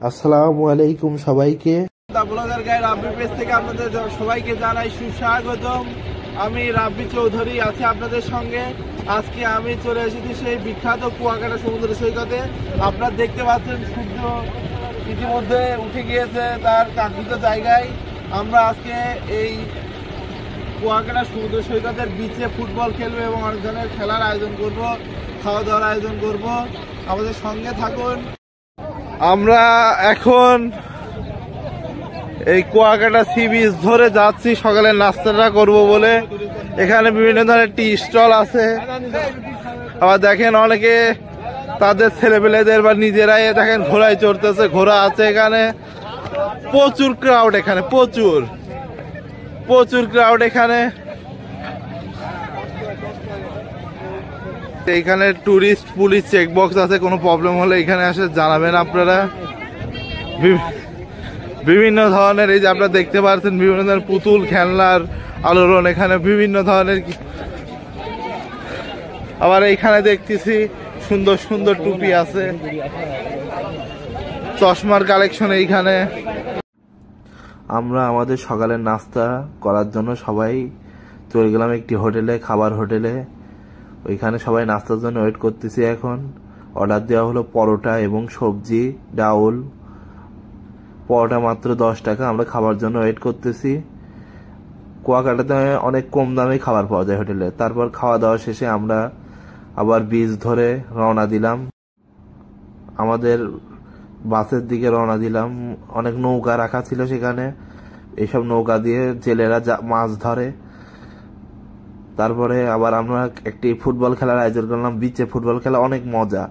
আসসালামু আলাইকুম সবাইকে। ব্লগার গায়ে রাব্বি পেজ থেকে আপনাদের সবাইকে জানাই সুস্বাগতম। আমি রাব্বি চৌধুরী আছি আপনাদের সঙ্গে। আজকে আমি চলে এসেছি সেই বিখ্যাত কুয়াকাটা সমুদ্র সৈকতে। আপনারা দেখতে পাচ্ছেন সূর্য ইতিমধ্যে উঠে গিয়েছে তার কাঙ্ক্ষিত জায়গায়। আমরা আজকে এই কুয়াকাটা সমুদ্র সৈকতের বিচে ফুটবল খেলবো এবং অনেক ধরনের খেলার আয়োজন করব, খাওয়া দাওয়ার আয়োজন করব। আমাদের সঙ্গে থাকুন। আমরা এখন এই কুয়াকাটা সি বিচ ধরে যাচ্ছি সকালে নাস্তাটা করব বলে। এখানে বিভিন্ন ধরনের টি স্টল আছে। আবার দেখেন অনেকে তাদের ছেলেপেলেদের বা নিজেরাই দেখেন ঘোড়ায় চড়তেছে, ঘোড়া আছে এখানে। প্রচুর ক্রাউড এখানে, প্রচুর ক্রাউড এখানে। এইখানে টুরিস্ট পুলিশ চেকবক্স আছে, কোনো প্রবলেম হলে এখানে এসে জানাবেন আপনারা। বিভিন্ন ধরনের এই যে আপনারা দেখতে পাচ্ছেন বিভিন্ন ধরনের পুতুল খেলনার আলোড়ন এখানে বিভিন্ন ধরনের। আবার এইখানে দেখতেছি সুন্দর সুন্দর টুপি আছে, চশমার কালেকশন এইখানে। আমরা আমাদের সকালের নাস্তা করার জন্য সবাই চলে গেলাম একটি হোটেলে, খাবার হোটেলে। ওইখানে সবাই নাস্তার জন্য ওয়েট করতেছি। এখন অর্ডার দেওয়া হলো পরোটা এবং সবজি ডাউল। পরোটা মাত্র 10 টাকা। আমরা খাবার জন্য ওয়েট করতেছি। কুয়াকাটাতে অনেক কম দামে খাবার পাওয়া যায় হোটেলে। তারপর খাওয়া দাওয়া শেষে আমরা আবার বিচ ধরে রওনা দিলাম, আমাদের বাসের দিকে রওনা দিলাম। অনেক নৌকা রাখা ছিল সেখানে, এইসব নৌকা দিয়ে জেলেরা মাছ ধরে। তারপরে আবার আমরা একটি ফুটবল খেলার আয়োজন করলাম বিচে। ফুটবল খেলা অনেক মজা।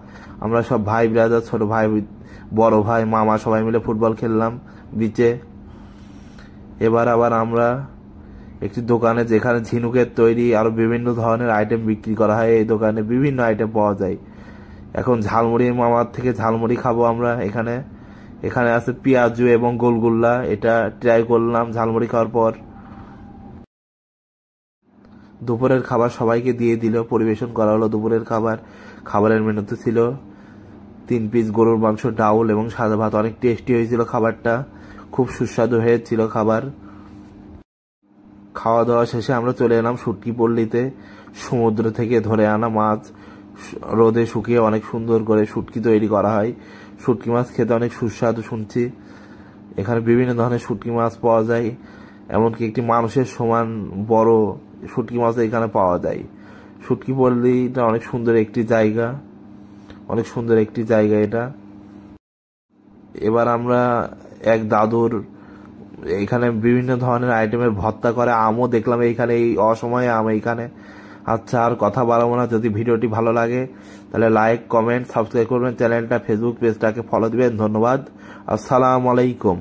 আমরা সব ভাই ব্রাদার, ছোট ভাই, বড় ভাই, মামা সবাই মিলে ফুটবল খেললাম বিচে। এবার আবার আমরা একটি দোকানে, যেখানে ঝিনুকের তৈরি আরো বিভিন্ন ধরনের আইটেম বিক্রি করা হয়, এই দোকানে বিভিন্ন আইটেম পাওয়া যায়। এখন ঝালমুড়ি, মামার থেকে ঝালমুড়ি খাবো আমরা। এখানে আছে পেঁয়াজু এবং গোলগুল্লা, এটা ট্রাই করলাম ঝালমুড়ি খাওয়ার পর। দুপুরের খাবার সবাইকে দিয়ে দিল, পরিবেশন করা হলো দুপুরের খাবার। খাবারের মেনুতে ছিল 3 পিস গরুর মাংস, ডাউল এবং সাদা ভাত। অনেক টেস্টি হয়েছিল খাবারটা, খুব সুস্বাদু হয়েছিল খাবার। খাওয়া দাওয়া শেষে আমরা চলে এলাম শুটকি পল্লীতে। সমুদ্র থেকে ধরে আনা মাছ রোদে শুকিয়ে অনেক সুন্দর করে শুটকি তৈরি করা হয়। শুটকি মাছ খেতে অনেক সুস্বাদু শুনছি। এখানে বিভিন্ন ধরনের শুটকি মাছ পাওয়া যায়, এমনকি একটি মানুষের সমান বড় শুটকি মাছ এখানে পাওয়া যায়। শুটকি পল্লীটা অনেক সুন্দর একটি জায়গা, অনেক সুন্দর একটি জায়গা এটা। এবার আমরা এক দাদুর এখানে বিভিন্ন ধরনের আইটেমের ভর্তা করে আমও দেখলাম এইখানে, এই অসময়ে আম এইখানে। আচ্ছা, আর কথা বাড়াবো না। যদি ভিডিওটি ভালো লাগে তাহলে লাইক, কমেন্ট, সাবস্ক্রাইব করবেন। চ্যানেলটা, ফেসবুক পেজটাকে ফলো দিবেন। ধন্যবাদ। আসসালামু আলাইকুম।